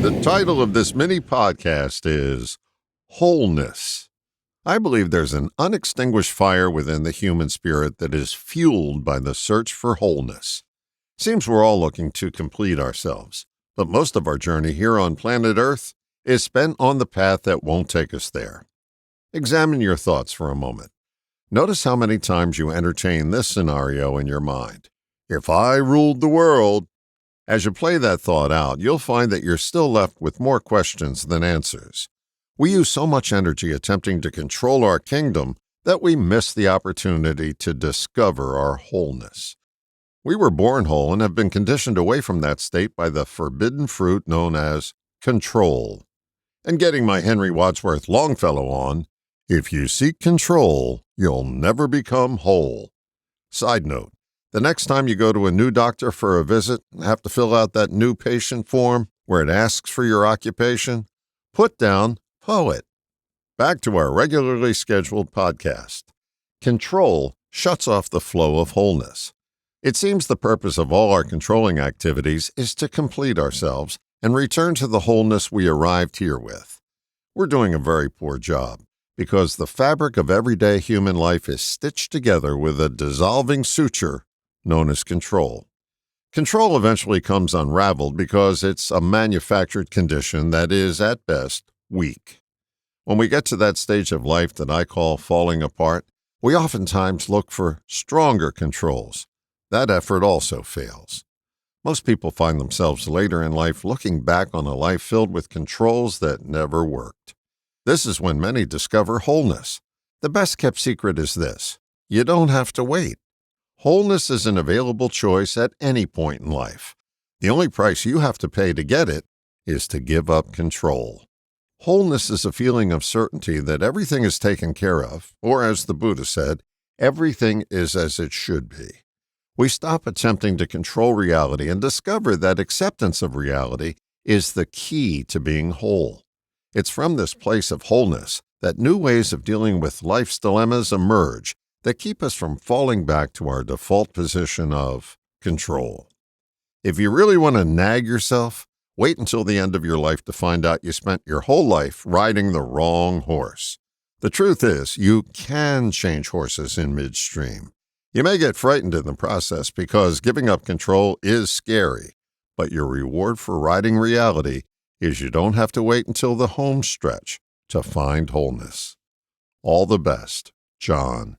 The title of this mini podcast is Wholeness. I believe there's an unextinguished fire within the human spirit that is fueled by the search for wholeness. Seems we're all looking to complete ourselves, but most of our journey here on planet Earth is spent on the path that won't take us there. Examine your thoughts for a moment. Notice how many times you entertain this scenario in your mind. If I ruled the world. As you play that thought out, you'll find that you're still left with more questions than answers. We use so much energy attempting to control our kingdom that we miss the opportunity to discover our wholeness. We were born whole and have been conditioned away from that state by the forbidden fruit known as control. And getting my Henry Wadsworth Longfellow on, if you seek control, you'll never become whole. Side note, the next time you go to a new doctor for a visit and have to fill out that new patient form where it asks for your occupation, put down poet. Back to our regularly scheduled podcast. Control shuts off the flow of wholeness. It seems the purpose of all our controlling activities is to complete ourselves and return to the wholeness we arrived here with. We're doing a very poor job because the fabric of everyday human life is stitched together with a dissolving suture known as control. Control eventually comes unraveled because it's a manufactured condition that is, at best, weak. When we get to that stage of life that I call falling apart, we oftentimes look for stronger controls. That effort also fails. Most people find themselves later in life looking back on a life filled with controls that never worked. This is when many discover wholeness. The best-kept secret is this: you don't have to wait. Wholeness is an available choice at any point in life. The only price you have to pay to get it is to give up control. Wholeness is a feeling of certainty that everything is taken care of, or as the Buddha said, everything is as it should be. We stop attempting to control reality and discover that acceptance of reality is the key to being whole. It's from this place of wholeness that new ways of dealing with life's dilemmas emerge that keep us from falling back to our default position of control. If you really want to nag yourself, wait until the end of your life to find out you spent your whole life riding the wrong horse. The truth is, you can change horses in midstream. You may get frightened in the process because giving up control is scary, but your reward for riding reality is you don't have to wait until the home stretch to find wholeness. All the best, John.